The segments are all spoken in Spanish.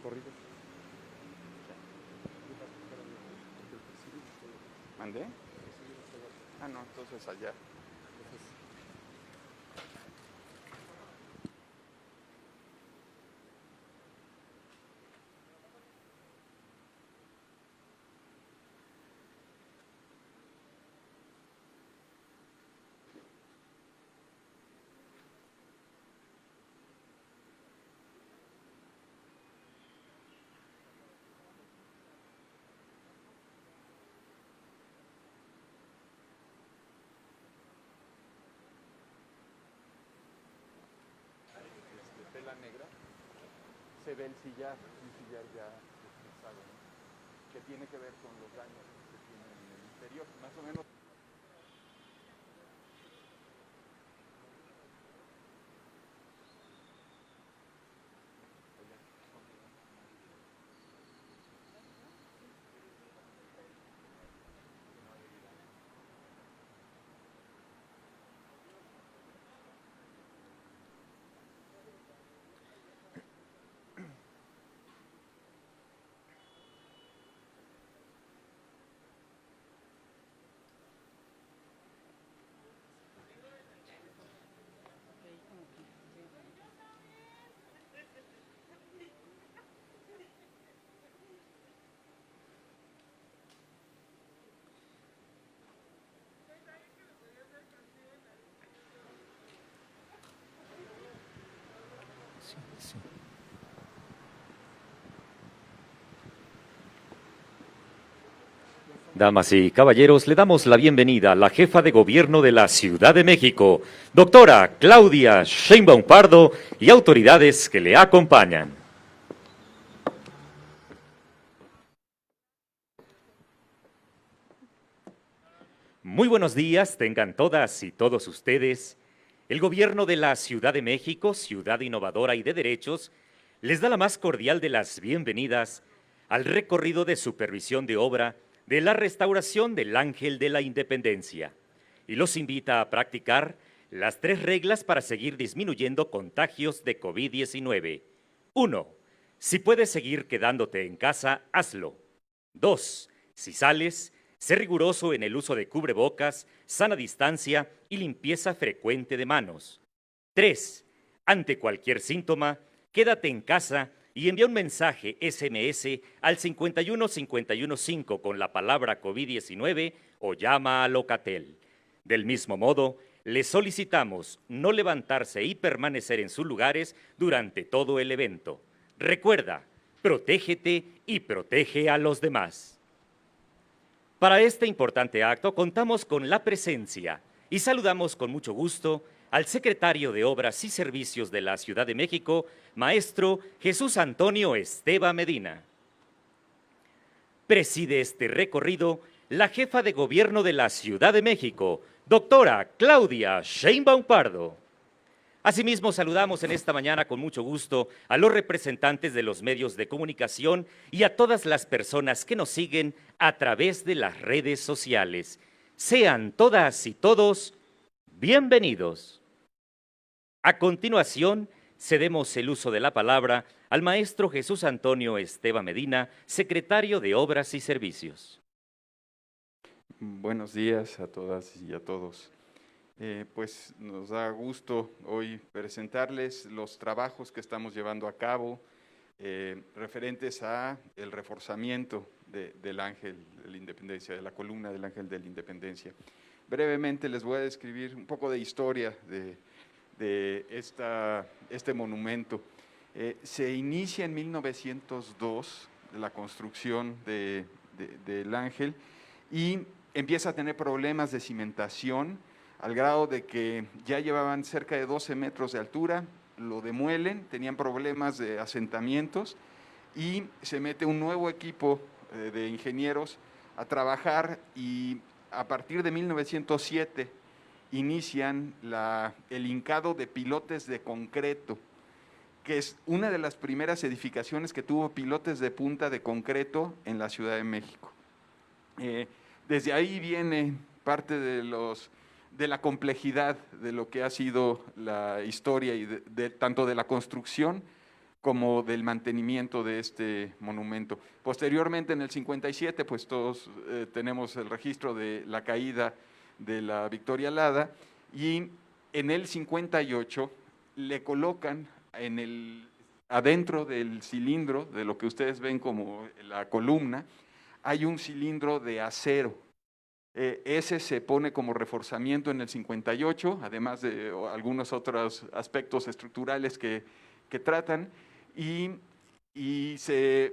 recorrido. ¿Mandé? Ah, no, entonces allá. Tela negra, se ve el sillar, un sillar ya destrozado, ¿no? Que tiene que ver con los daños que se tienen en el interior, más o menos. Damas y caballeros, le damos la bienvenida a la jefa de gobierno de la Ciudad de México, doctora Claudia Sheinbaum Pardo, y autoridades que le acompañan. Muy buenos días, tengan todas y todos ustedes. El gobierno de la Ciudad de México, ciudad innovadora y de derechos, les da la más cordial de las bienvenidas al recorrido de supervisión de obra de la restauración del Ángel de la Independencia y los invita a practicar las 3 reglas para seguir disminuyendo contagios de COVID-19. 1. Si puedes seguir quedándote en casa, hazlo. 2. Si sales, sé riguroso en el uso de cubrebocas, sana distancia y limpieza frecuente de manos. 3. Ante cualquier síntoma, quédate en casa y envía un mensaje SMS al 51515 con la palabra COVID-19 o llama a Locatel. Del mismo modo, les solicitamos no levantarse y permanecer en sus lugares durante todo el evento. Recuerda, protégete y protege a los demás. Para este importante acto contamos con la presencia y saludamos con mucho gusto al secretario de Obras y Servicios de la Ciudad de México, maestro Jesús Antonio Esteva Medina. Preside este recorrido la jefa de gobierno de la Ciudad de México, doctora Claudia Sheinbaum Pardo. Asimismo, saludamos en esta mañana con mucho gusto a los representantes de los medios de comunicación y a todas las personas que nos siguen a través de las redes sociales. Sean todas y todos bienvenidos. A continuación, cedemos el uso de la palabra al maestro Jesús Antonio Esteva Medina, secretario de Obras y Servicios. Buenos días a todas y a todos. Pues nos da gusto hoy presentarles los trabajos que estamos llevando a cabo referentes a el reforzamiento del Ángel de la Independencia, de la columna del Ángel de la Independencia. Brevemente les voy a describir un poco de historia de este monumento. Se inicia en 1902 la construcción del Ángel y empieza a tener problemas de cimentación al grado de que ya llevaban cerca de 12 metros de altura, lo demuelen, tenían problemas de asentamientos y se mete un nuevo equipo de ingenieros a trabajar y a partir de 1907 inician el hincado de pilotes de concreto, que es una de las primeras edificaciones que tuvo pilotes de punta de concreto en la Ciudad de México. Desde ahí viene parte de la complejidad de lo que ha sido la historia y tanto de la construcción como del mantenimiento de este monumento. Posteriormente, en el 57, pues todos tenemos el registro de la caída de la Victoria Alhada, y en el 58 le colocan adentro del cilindro, de lo que ustedes ven como la columna, hay un cilindro de acero. Ese se pone como reforzamiento en el 58, además de algunos otros aspectos estructurales que tratan, y se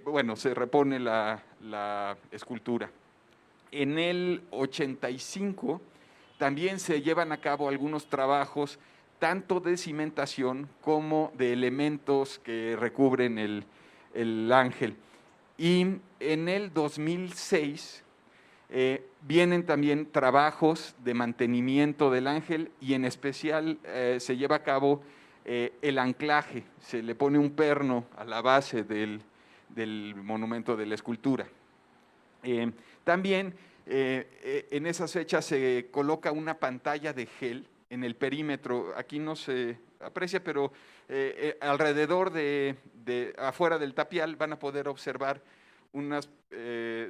repone la escultura. En el 85 también se llevan a cabo algunos trabajos, tanto de cimentación como de elementos que recubren el ángel. Y en el 2006 vienen también trabajos de mantenimiento del ángel, y en especial se lleva a cabo el anclaje, se le pone un perno a la base del monumento, de la escultura. También en esas fechas se coloca una pantalla de gel en el perímetro, aquí no se aprecia, pero alrededor afuera del tapial van a poder observar unos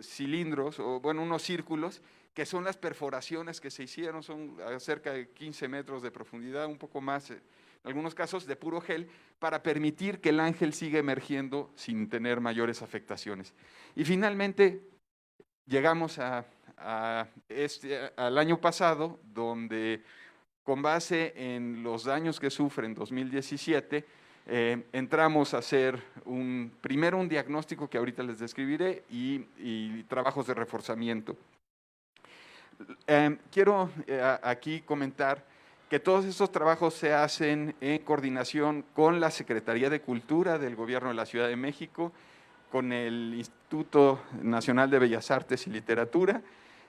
cilindros, o bueno, unos círculos, que son las perforaciones que se hicieron, son a cerca de 15 metros de profundidad, un poco más, en algunos casos de puro gel, para permitir que el ángel siga emergiendo sin tener mayores afectaciones. Y finalmente llegamos al año pasado, donde con base en los daños que sufre en 2017, entramos a hacer primero un diagnóstico que ahorita les describiré, y trabajos de reforzamiento. Quiero aquí comentar que todos estos trabajos se hacen en coordinación con la Secretaría de Cultura del Gobierno de la Ciudad de México, con el Instituto Nacional de Bellas Artes y Literatura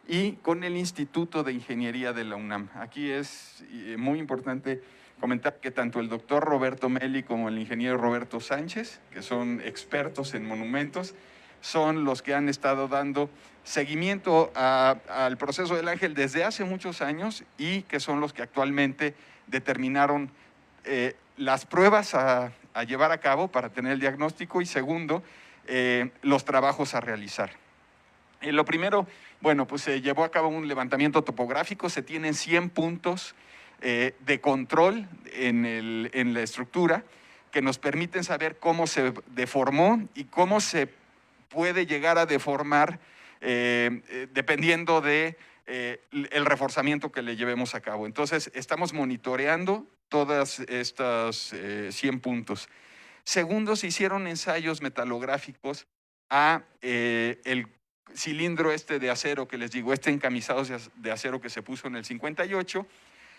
y con el Instituto de Ingeniería de la UNAM. Aquí es muy importante comentar que tanto el doctor Roberto Meli como el ingeniero Roberto Sánchez, que son expertos en monumentos, son los que han estado dando seguimiento al proceso del ángel desde hace muchos años, y que son los que actualmente determinaron las pruebas a llevar a cabo para tener el diagnóstico, y segundo, los trabajos a realizar. Lo primero, bueno, pues se llevó a cabo un levantamiento topográfico, se tienen 100 puntos de control en la estructura, que nos permiten saber cómo se deformó y cómo se puede llegar a deformar dependiendo de el reforzamiento que le llevemos a cabo. Entonces, estamos monitoreando todas estas 100 puntos. Segundo, se hicieron ensayos metalográficos a el cilindro de acero que les digo, encamisado de acero que se puso en el 58,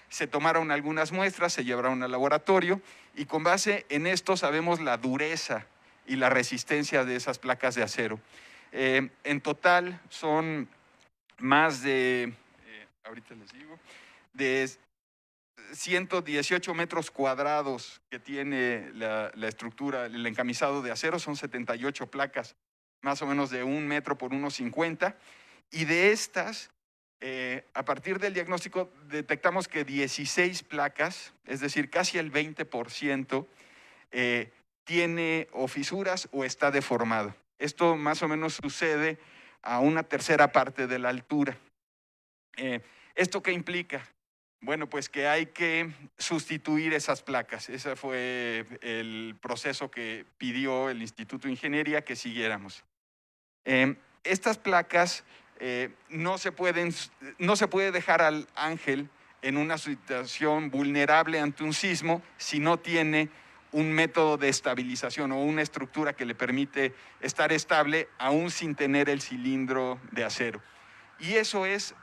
se tomaron algunas muestras, se llevaron al laboratorio, y con base en esto sabemos la dureza y la resistencia de esas placas de acero. En total son más de, ahorita les digo, de 118 metros cuadrados que tiene la estructura, el encamisado de acero, son 78 placas, más o menos de 1 metro por 1,50, y de estas, a partir del diagnóstico, detectamos que 16 placas, es decir, casi el 20%, tiene o fisuras o está deformado. Esto más o menos sucede a una tercera parte de la altura. ¿Esto qué implica? Bueno, pues que hay que sustituir esas placas. Ese fue el proceso que pidió el Instituto de Ingeniería que siguiéramos. Estas placas no se puede dejar al ángel en una situación vulnerable ante un sismo si no tiene un método de estabilización o una estructura que le permite estar estable aún sin tener el cilindro de acero. Y eso es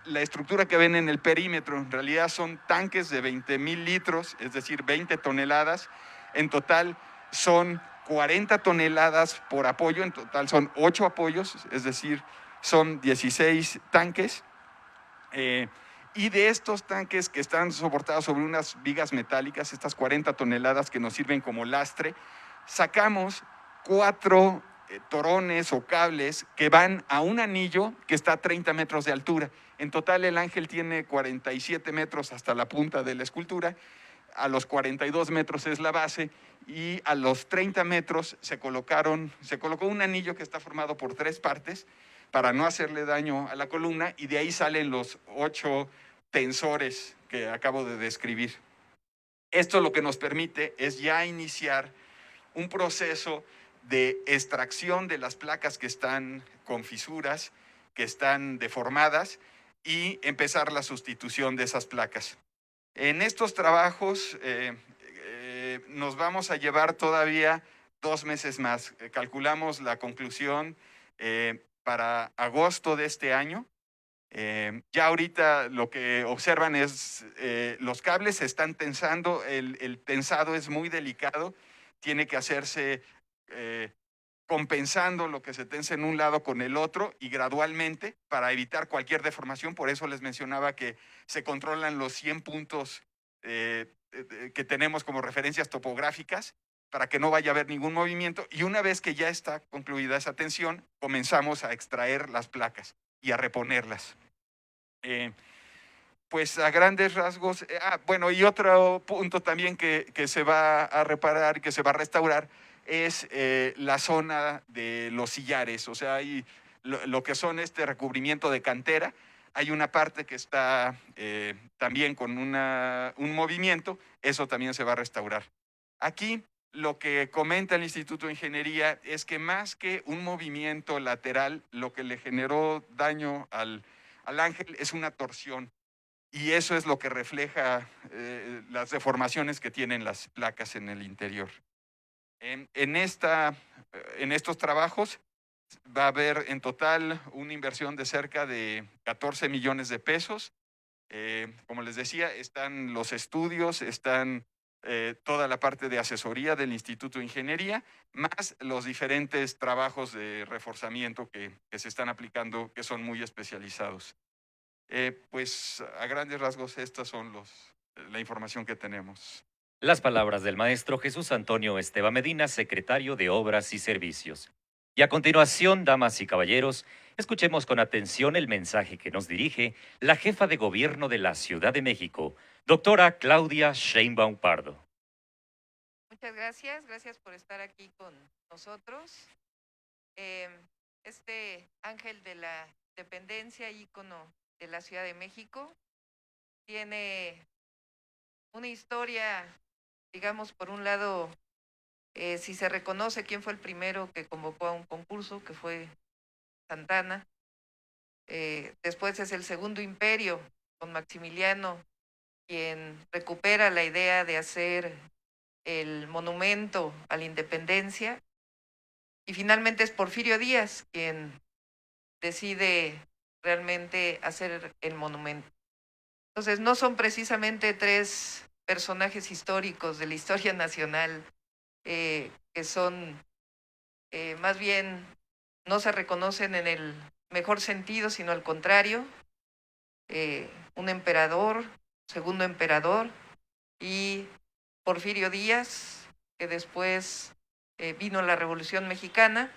la estructura que ven en el perímetro. En realidad son tanques de 20,000 litros, es decir, 20 toneladas. En total son 40 toneladas por apoyo, en total son 8 apoyos, es decir, son 16 tanques. Y de estos tanques que están soportados sobre unas vigas metálicas, estas 40 toneladas que nos sirven como lastre, sacamos 4 torones o cables que van a un anillo que está a 30 metros de altura. En total el ángel tiene 47 metros hasta la punta de la escultura. a los 42 metros es la base, y a los 30 metros se colocó un anillo que está formado por 3 partes para no hacerle daño a la columna, y de ahí salen los 8 tensores que acabo de describir. Esto lo que nos permite es ya iniciar un proceso de extracción de las placas que están con fisuras, que están deformadas, y empezar la sustitución de esas placas. En estos trabajos nos vamos a llevar todavía 2 meses más. Calculamos la conclusión para agosto de este año. Ya ahorita lo que observan es los cables se están tensando, el tensado es muy delicado, tiene que hacerse compensando lo que se tensa en un lado con el otro y gradualmente para evitar cualquier deformación. Por eso les mencionaba que se controlan los 100 puntos que tenemos como referencias topográficas para que no vaya a haber ningún movimiento, y una vez que ya está concluida esa tensión, comenzamos a extraer las placas y a reponerlas. Pues a grandes rasgos, bueno, y otro punto también que se va a reparar, que se va a restaurar, es la zona de los sillares. O sea, hay lo que son este recubrimiento de cantera. Hay una parte que está también con un movimiento, eso también se va a restaurar. Aquí lo que comenta el Instituto de Ingeniería es que más que un movimiento lateral, lo que le generó daño al ángel es una torsión. Y eso es lo que refleja las deformaciones que tienen las placas en el interior. En estos trabajos va a haber en total una inversión de cerca de 14 millones de pesos. Como les decía, están los estudios, están toda la parte de asesoría del Instituto de Ingeniería, más los diferentes trabajos de reforzamiento que se están aplicando, que son muy especializados. Pues a grandes rasgos estas son la información que tenemos. Las palabras del maestro Jesús Antonio Esteva Medina, secretario de Obras y Servicios. Y a continuación, damas y caballeros, escuchemos con atención el mensaje que nos dirige la jefa de gobierno de la Ciudad de México, doctora Claudia Sheinbaum Pardo. Muchas gracias por estar aquí con nosotros. Este ángel de la independencia, ícono de la Ciudad de México, tiene una historia, digamos, por un lado, si se reconoce quién fue el primero que convocó a un concurso, que fue Santana. Después es el Segundo Imperio, con Maximiliano, quien recupera la idea de hacer el monumento a la independencia. Y finalmente es Porfirio Díaz quien decide realmente hacer el monumento. Entonces, no son precisamente 3 personajes históricos de la historia nacional que son, más bien, no se reconocen en el mejor sentido, sino al contrario. Un emperador, segundo emperador, y Porfirio Díaz, que después vino la Revolución Mexicana.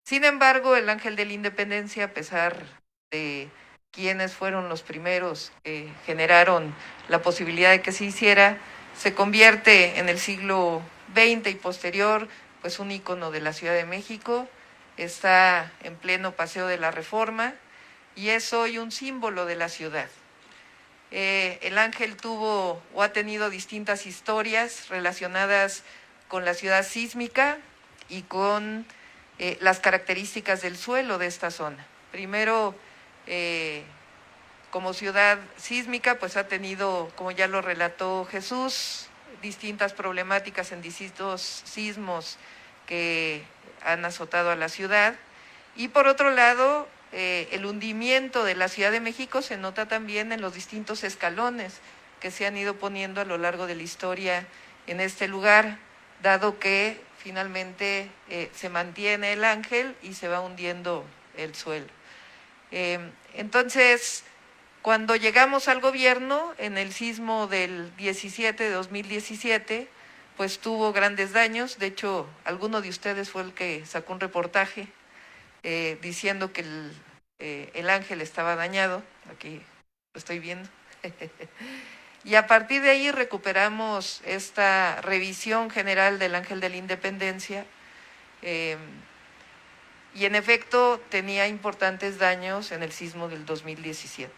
Sin embargo, el ángel de la independencia, a pesar de quienes fueron los primeros que generaron la posibilidad de que se hiciera, se convierte en el siglo XX y posterior, pues un ícono de la Ciudad de México. Está en pleno Paseo de la Reforma y es hoy un símbolo de la ciudad. El ángel tuvo o ha tenido distintas historias relacionadas con la ciudad sísmica y con las características del suelo de esta zona. Primero, como ciudad sísmica, pues ha tenido, como ya lo relató Jesús, distintas problemáticas en distintos sismos que han azotado a la ciudad. Y por otro lado, el hundimiento de la Ciudad de México se nota también en los distintos escalones que se han ido poniendo a lo largo de la historia en este lugar, dado que finalmente se mantiene el ángel y se va hundiendo el suelo. Entonces, cuando llegamos al gobierno, en el sismo del 2017, pues tuvo grandes daños. De hecho, alguno de ustedes fue el que sacó un reportaje diciendo que el ángel estaba dañado. Aquí lo estoy viendo. Y a partir de ahí recuperamos esta revisión general del Ángel de la Independencia, y en efecto tenía importantes daños en el sismo del 2017.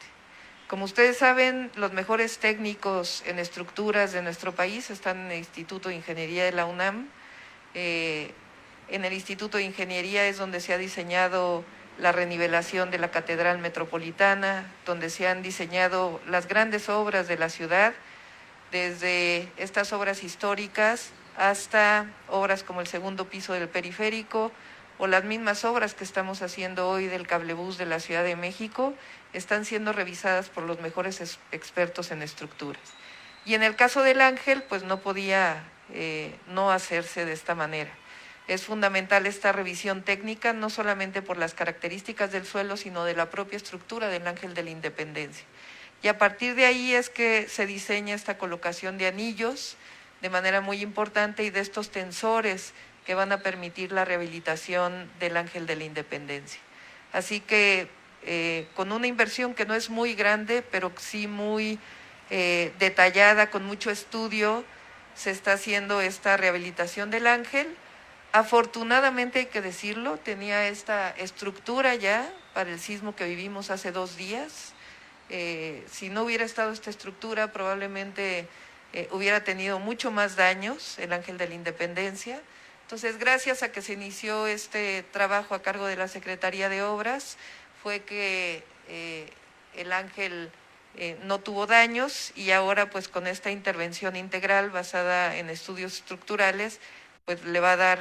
Como ustedes saben, los mejores técnicos en estructuras de nuestro país están en el Instituto de Ingeniería de la UNAM. En el Instituto de Ingeniería es donde se ha diseñado la renivelación de la Catedral Metropolitana, donde se han diseñado las grandes obras de la ciudad, desde estas obras históricas hasta obras como el segundo piso del periférico o las mismas obras que estamos haciendo hoy del cablebús de la Ciudad de México, están siendo revisadas por los mejores expertos en estructuras. Y en el caso del Ángel, pues no podía no hacerse de esta manera. Es fundamental esta revisión técnica, no solamente por las características del suelo, sino de la propia estructura del Ángel de la Independencia. Y a partir de ahí es que se diseña esta colocación de anillos de manera muy importante y de estos tensores que van a permitir la rehabilitación del Ángel de la Independencia. Así que con una inversión que no es muy grande, pero sí muy detallada, con mucho estudio, se está haciendo esta rehabilitación del Ángel. Afortunadamente, hay que decirlo, tenía esta estructura ya para el sismo que vivimos hace 2 días. Si no hubiera estado esta estructura, probablemente hubiera tenido mucho más daños el Ángel de la Independencia. Entonces, gracias a que se inició este trabajo a cargo de la Secretaría de Obras, fue que el Ángel no tuvo daños, y ahora pues con esta intervención integral basada en estudios estructurales, pues le va a dar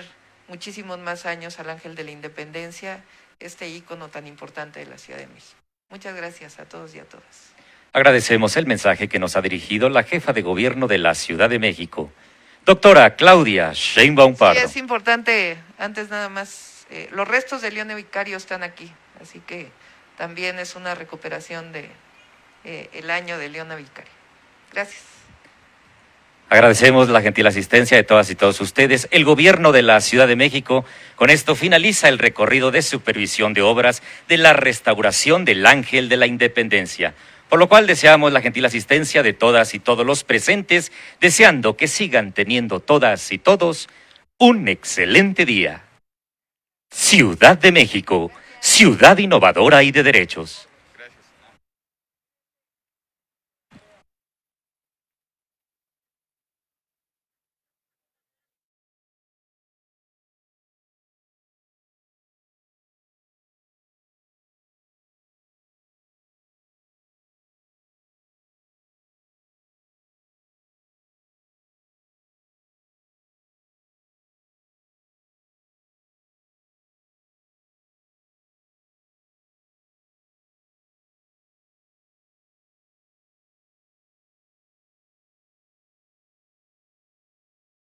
muchísimos más años al Ángel de la Independencia, este ícono tan importante de la Ciudad de México. Muchas gracias a todos y a todas. Agradecemos el mensaje que nos ha dirigido la jefa de gobierno de la Ciudad de México, doctora Claudia Sheinbaum Pardo. Sí, es importante, antes nada más, los restos de Leona Vicario están aquí, así que también es una recuperación de el año de Leona Vicario. Gracias. Agradecemos la gentil asistencia de todas y todos ustedes. El gobierno de la Ciudad de México con esto finaliza el recorrido de supervisión de obras de la restauración del Ángel de la Independencia, por lo cual deseamos la gentil asistencia de todas y todos los presentes, deseando que sigan teniendo todas y todos un excelente día. Ciudad de México, ciudad innovadora y de derechos.